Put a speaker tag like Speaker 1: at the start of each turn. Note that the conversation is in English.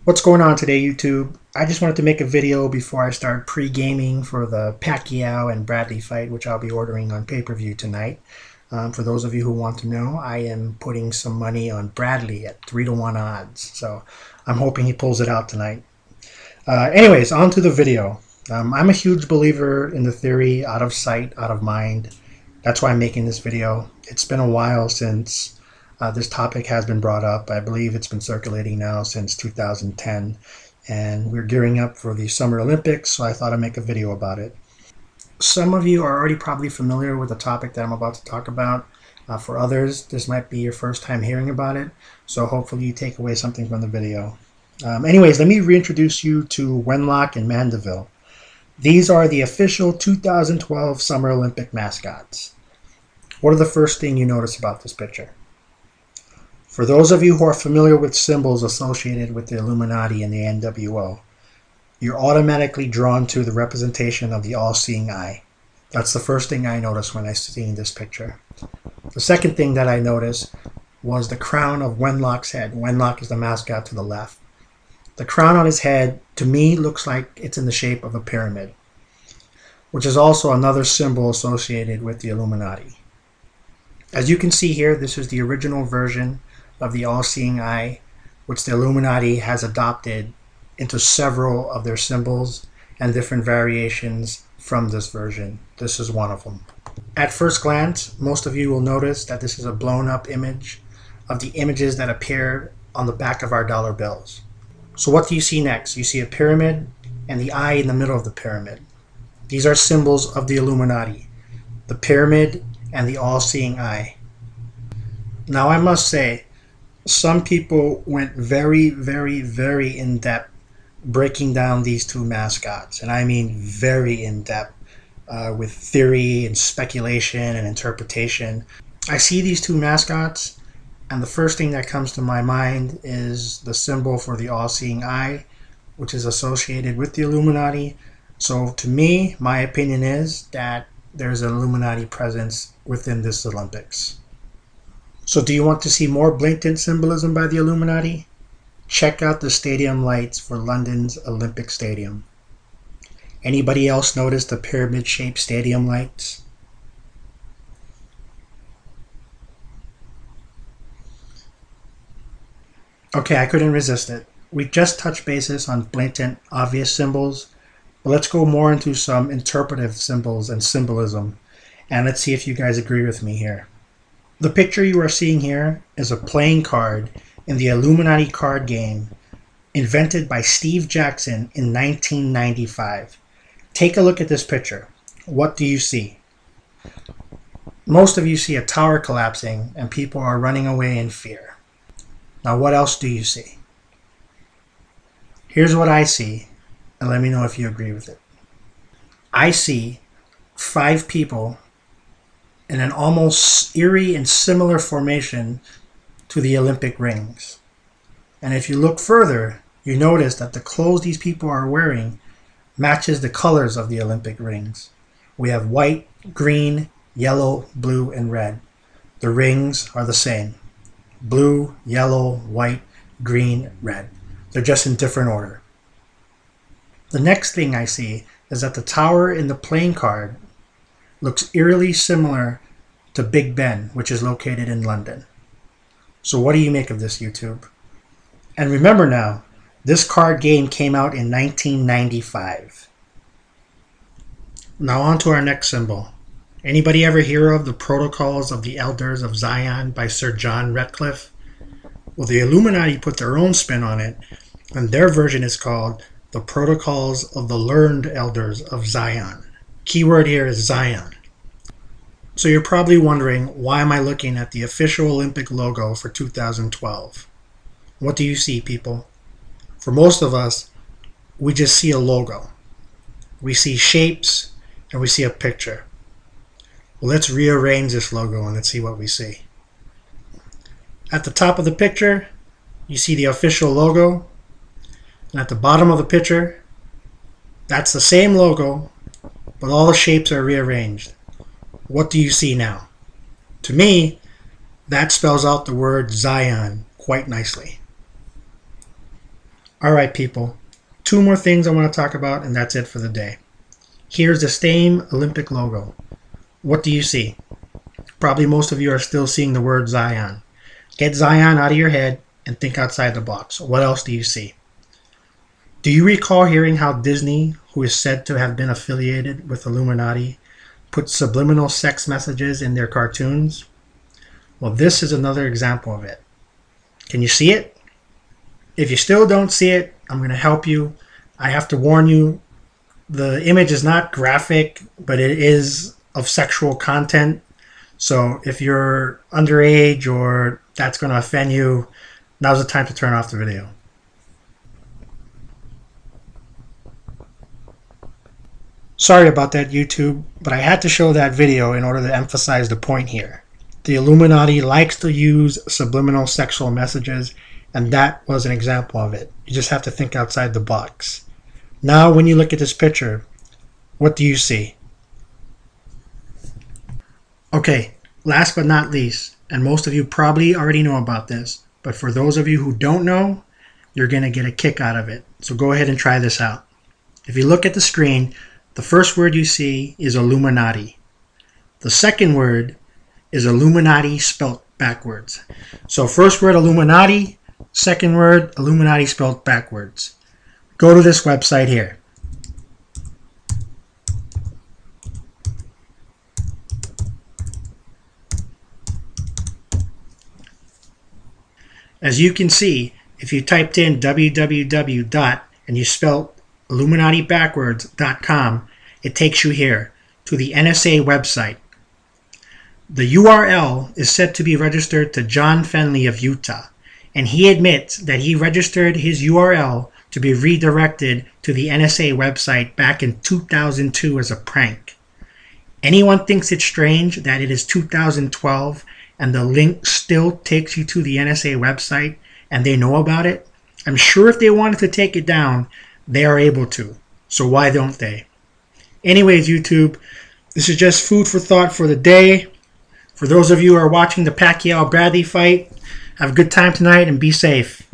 Speaker 1: What's going on today, YouTube? I just wanted to make a video before I start pre-gaming for the Pacquiao and Bradley fight, which I'll be ordering on pay-per-view tonight. For those of you who want to know, I am putting some money on Bradley at 3-1 odds, so I'm hoping he pulls it out tonight. Anyways, on to the video. I'm a huge believer in the theory, out of sight, out of mind. That's why I'm making this video. It's been a while since this topic has been brought up. I believe it's been circulating now since 2010, and we're gearing up for the Summer Olympics, so I thought I'd make a video about it. Some of you are already probably familiar with the topic that I'm about to talk about. For others, this might be your first time hearing about it, so hopefully you take away something from the video. Anyways, let me reintroduce you to Wenlock and Mandeville. These are the official 2012 Summer Olympic mascots. What are the first thing you notice about this picture? For those of you who are familiar with symbols associated with the Illuminati and the NWO, you're automatically drawn to the representation of the all-seeing eye. That's the first thing I noticed when I seen this picture. The second thing that I noticed was the crown of Wenlock's head. Wenlock is the mascot to the left. The crown on his head, to me, looks like it's in the shape of a pyramid, which is also another symbol associated with the Illuminati. As you can see here, this is the original version of the all-seeing eye, which the Illuminati has adopted into several of their symbols and different variations from this version. This is one of them. At first glance, most of you will notice that this is a blown up image of the images that appear on the back of our dollar bills. So what do you see next? You see a pyramid and the eye in the middle of the pyramid. These are symbols of the Illuminati, the pyramid and the all-seeing eye. Now I must say, some people went very, very, very in-depth breaking down these two mascots, and I mean very in-depth, with theory and speculation and interpretation. I see these two mascots, and the first thing that comes to my mind is the symbol for the all-seeing eye, which is associated with the Illuminati. So to me, my opinion is that there's an Illuminati presence within this Olympics. So do you want to see more blatant symbolism by the Illuminati? Check out the stadium lights for London's Olympic Stadium. Anybody else notice the pyramid-shaped stadium lights? Okay, I couldn't resist it. We just touched bases on blatant, obvious symbols, but let's go more into some interpretive symbols and symbolism, and let's see if you guys agree with me here. The picture you are seeing here is a playing card in the Illuminati card game invented by Steve Jackson in 1995. Take a look at this picture. What do you see? Most of you see a tower collapsing and people are running away in fear. Now what else do you see? Here's what I see, and let me know if you agree with it. I see 5 people in an almost eerie and similar formation to the Olympic rings. And if you look further, you notice that the clothes these people are wearing matches the colors of the Olympic rings. We have white, green, yellow, blue, and red. The rings are the same. Blue, yellow, white, green, red. They're just in different order. The next thing I see is that the tower in the playing card looks eerily similar to Big Ben, which is located in London. So what do you make of this, YouTube? And remember now, this card game came out in 1995. Now on to our next symbol. Anybody ever hear of the Protocols of the Elders of Zion by Sir John Ratcliffe? Well, the Illuminati put their own spin on it, and their version is called the Protocols of the Learned Elders of Zion. Keyword here is Zion. So you're probably wondering, why am I looking at the official Olympic logo for 2012? What do you see, people? For most of us, we just see a logo. We see shapes and we see a picture. Well, let's rearrange this logo and let's see what we see. At the top of the picture, you see the official logo. And at the bottom of the picture, that's the same logo, but all the shapes are rearranged. What do you see now? To me, that spells out the word Zion quite nicely. Alright people, two more things I want to talk about and that's it for the day. Here's the same Olympic logo. What do you see? Probably most of you are still seeing the word Zion. Get Zion out of your head and think outside the box. What else do you see? Do you recall hearing how Disney, who is said to have been affiliated with Illuminati, put subliminal sex messages in their cartoons? Well, this is another example of it. Can you see it? If you still don't see it, I'm going to help you. I have to warn you, the image is not graphic, but it is of sexual content. So if you're underage or that's going to offend you, now's the time to turn off the video. Sorry about that, YouTube, but I had to show that video in order to emphasize the point here. The Illuminati likes to use subliminal sexual messages, and that was an example of it. You just have to think outside the box. Now, when you look at this picture, what do you see? Okay, last but not least, and most of you probably already know about this, but for those of you who don't know, you're going to get a kick out of it. So go ahead and try this out. If you look at the screen, the first word you see is Illuminati. The second word is Illuminati spelled backwards. So first word Illuminati, second word Illuminati spelled backwards. Go to this website here. As you can see, if you typed in www. and you spelled Illuminati backwards.com, it takes you here to the NSA website. The URL is said to be registered to John Fenley of Utah, and he admits that he registered his URL to be redirected to the NSA website back in 2002 as a prank. Anyone thinks it's strange that it is 2012 and the link still takes you to the NSA website and they know about it? I'm sure if they wanted to take it down, they are able to. So why don't they? Anyways, YouTube, this is just food for thought for the day. For those of you who are watching the Pacquiao-Bradley fight, have a good time tonight and be safe.